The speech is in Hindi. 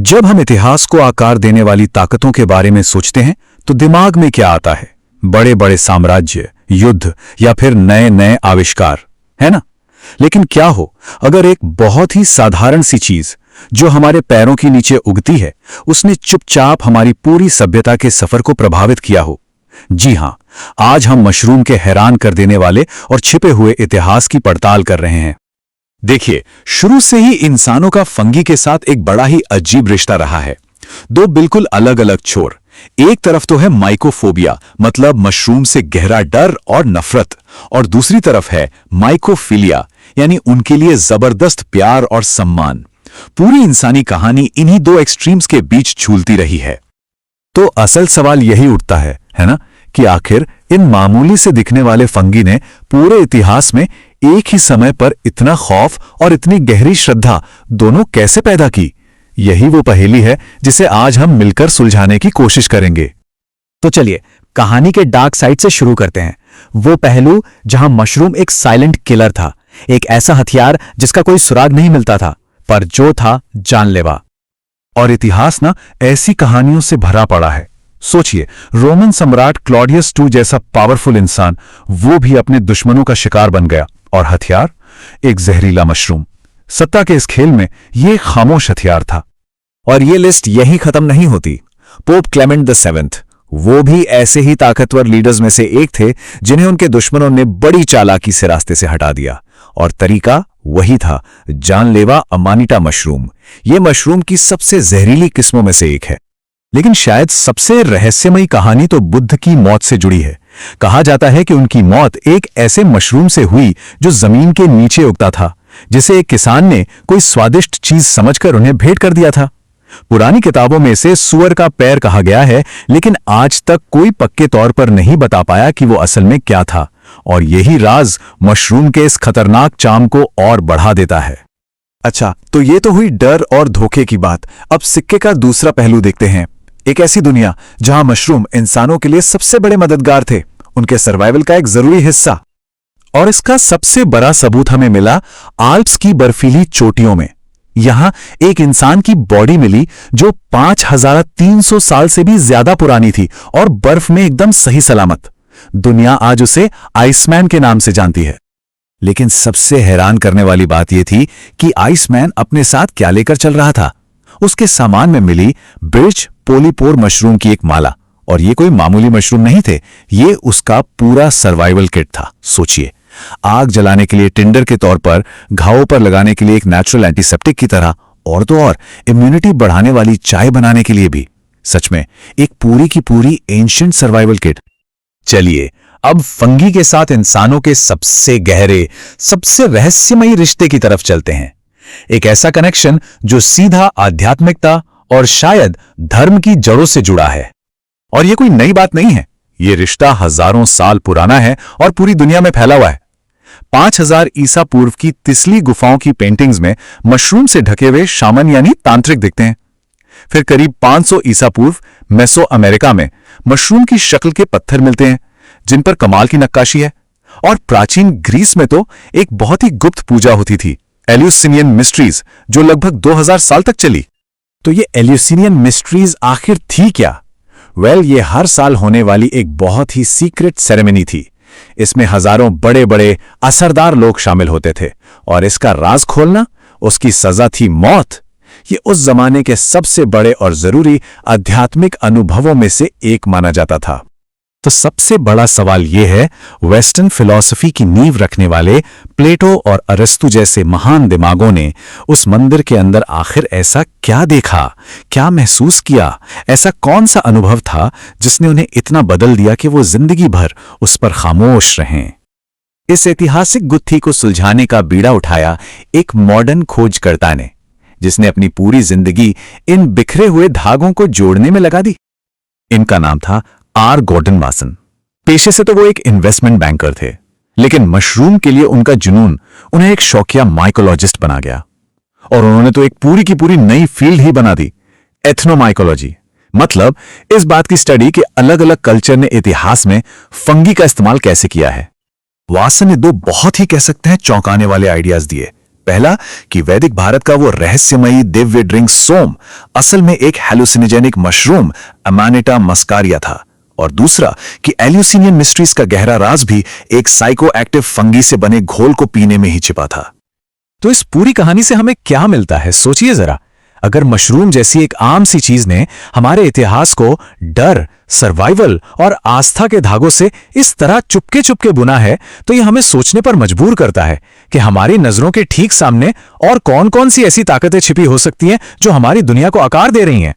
जब हम इतिहास को आकार देने वाली ताकतों के बारे में सोचते हैं तो दिमाग में क्या आता है? बड़े बड़े साम्राज्य, युद्ध या फिर नए नए आविष्कार, है ना? लेकिन क्या हो अगर एक बहुत ही साधारण सी चीज जो हमारे पैरों के नीचे उगती है, उसने चुपचाप हमारी पूरी सभ्यता के सफर को प्रभावित किया हो? जी हां, आज हम मशरूम के हैरान कर देने वाले और छिपे हुए इतिहास की पड़ताल कर रहे हैं। देखिए, शुरू से ही इंसानों का फंगी के साथ एक बड़ा ही अजीब रिश्ता रहा है। दो बिल्कुल अलग अलग छोर। एक तरफ तो है माइकोफोबिया, मतलब मशरूम से गहरा डर और नफरत, और दूसरी तरफ है माइकोफिलिया, यानी उनके लिए जबरदस्त प्यार और सम्मान। पूरी इंसानी कहानी इन्हीं दो एक्सट्रीम्स के बीच झूलती रही है। तो असल सवाल यही उठता है ना, कि आखिर इन मामूली से दिखने वाले फंगी ने पूरे इतिहास में एक ही समय पर इतना खौफ और इतनी गहरी श्रद्धा दोनों कैसे पैदा की? यही वो पहेली है जिसे आज हम मिलकर सुलझाने की कोशिश करेंगे। तो चलिए कहानी के डार्क साइड से शुरू करते हैं। वो पहलू जहां मशरूम एक साइलेंट किलर था, एक ऐसा हथियार जिसका कोई सुराग नहीं मिलता था, पर जो था जानलेवा। और इतिहास ना ऐसी कहानियों से भरा पड़ा है। सोचिए, रोमन सम्राट क्लॉडियस II जैसा पावरफुल इंसान, वो भी अपने दुश्मनों का शिकार बन गया, और हथियार एक जहरीला मशरूम। सत्ता के इस खेल में ये खामोश हथियार था। और ये लिस्ट यही खत्म नहीं होती। पोप क्लेमेंट VII, वो भी ऐसे ही ताकतवर लीडर्स में से एक थे जिन्हें उनके दुश्मनों ने बड़ी चालाकी से रास्ते से हटा दिया, और तरीका वही था, जानलेवा अमानिटा मशरूम। ये मशरूम की सबसे जहरीली किस्मों में से एक है। लेकिन शायद सबसे रहस्यमयी कहानी तो बुद्ध की मौत से जुड़ी है। कहा जाता है कि उनकी मौत एक ऐसे मशरूम से हुई जो जमीन के नीचे उगता था, जिसे एक किसान ने कोई स्वादिष्ट चीज समझकर उन्हें भेंट कर दिया था। पुरानी किताबों में से सूअर का पैर कहा गया है, लेकिन आज तक कोई पक्के तौर पर नहीं बता पाया कि वो असल में क्या था। और यही राज मशरूम के इस खतरनाक चार्म को और बढ़ा देता है। अच्छा, तो ये तो हुई डर और धोखे की बात। अब सिक्के का दूसरा पहलू देखते हैं। एक ऐसी दुनिया जहां मशरूम इंसानों के लिए सबसे बड़े मददगार थे, उनके सर्वाइवल का एक जरूरी हिस्सा। और इसका सबसे बड़ा सबूत हमें मिला आल्प्स की बर्फीली चोटियों में। यहां एक इंसान की बॉडी मिली जो 5300 साल से भी ज्यादा पुरानी थी और बर्फ में एकदम सही सलामत। दुनिया आज उसे आइसमैन के नाम से जानती है। लेकिन सबसे हैरान करने वाली बात यह थी कि आइसमैन अपने साथ क्या लेकर चल रहा था। उसके सामान में मिली ब्रिज पोलीपोर मशरूम की एक माला, और ये कोई मामूली मशरूम नहीं थे, ये उसका पूरा सर्वाइवल किट था। सोचिए, आग जलाने के लिए टिंडर के तौर पर, घावों पर लगाने के लिए एक नेचुरल एंटीसेप्टिक की तरह, और तो और इम्यूनिटी बढ़ाने वाली चाय बनाने के लिए भी। सच में एक पूरी की पूरी एंशिएंट सर्वाइवल किट। चलिए अब फंगी के साथ इंसानों के सबसे गहरे, सबसे रहस्यमयी रिश्ते की तरफ चलते हैं। एक ऐसा कनेक्शन जो सीधा आध्यात्मिकता और शायद धर्म की जड़ों से जुड़ा है। और ये कोई नई बात नहीं है। ये रिश्ता हजारों साल पुराना है और पूरी दुनिया में फैला हुआ है। 5000 ईसा पूर्व की तिसली गुफाओं की पेंटिंग्स में मशरूम से ढके हुए शामन यानी तांत्रिक दिखते हैं। फिर करीब 500 ईसा पूर्व मेसो अमेरिका में मशरूम की शक्ल के पत्थर मिलते हैं जिन पर कमाल की नक्काशी है। और प्राचीन ग्रीस में तो एक बहुत ही गुप्त पूजा होती थी, एल्यूसिनियन मिस्ट्रीज, जो लगभग 2000 साल तक चली। तो ये एल्यूसिनियन मिस्ट्रीज आखिर थी क्या? ये हर साल होने वाली एक बहुत ही सीक्रेट सेरेमनी थी। इसमें हजारों बड़े बड़े असरदार लोग शामिल होते थे, और इसका राज खोलना, उसकी सजा थी मौत। ये उस जमाने के सबसे बड़े और जरूरी आध्यात्मिक अनुभवों में से एक माना जाता था। तो सबसे बड़ा सवाल यह है, वेस्टर्न फिलॉसफी की नींव रखने वाले प्लेटो और अरस्तु जैसे महान दिमागों ने उस मंदिर के अंदर आखिर ऐसा क्या देखा, क्या महसूस किया? ऐसा कौन सा अनुभव था जिसने उन्हें इतना बदल दिया कि वो जिंदगी भर उस पर खामोश रहें? इस ऐतिहासिक गुत्थी को सुलझाने का बीड़ा उठाया एक मॉडर्न खोजकर्ता ने, जिसने अपनी पूरी जिंदगी इन बिखरे हुए धागों को जोड़ने में लगा दी। इनका नाम था R. गॉर्डन वासन। पेशे से तो वो एक इन्वेस्टमेंट बैंकर थे, लेकिन मशरूम के लिए उनका जुनून उन्हें एक शौकिया माइकोलॉजिस्ट बना गया। और उन्होंने तो एक पूरी की पूरी नई फील्ड ही बना दी, एथनोमाइकोलॉजी। मतलब इस बात की स्टडी कि अलग अलग कल्चर ने इतिहास में फंगी का इस्तेमाल कैसे किया है। वासन ने दो बहुत ही कह सकते हैं चौंकाने वाले आइडियाज दिए। पहला कि वैदिक भारत का वो रहस्यमयी दिव्य ड्रिंक सोम असल में एक हेलुसिनोजेनिक मशरूम अमानिटा मस्कारिया था, और दूसरा कि एल्यूसिनियन मिस्ट्रीज का गहरा राज भी एक साइकोएक्टिव फंगी से बने घोल को पीने में ही छिपा था। तो इस पूरी कहानी से हमें क्या मिलता है, सोचिए जरा। अगर मशरूम जैसी एक आम सी चीज ने हमारे इतिहास को डर, सर्वाइवल और आस्था के धागों से इस तरह चुपके चुपके बुना है, तो यह हमें सोचने पर मजबूर करता है कि हमारी नजरों के ठीक सामने और कौन कौन सी ऐसी ताकतें छिपी हो सकती हैं जो हमारी दुनिया को आकार दे रही हैं।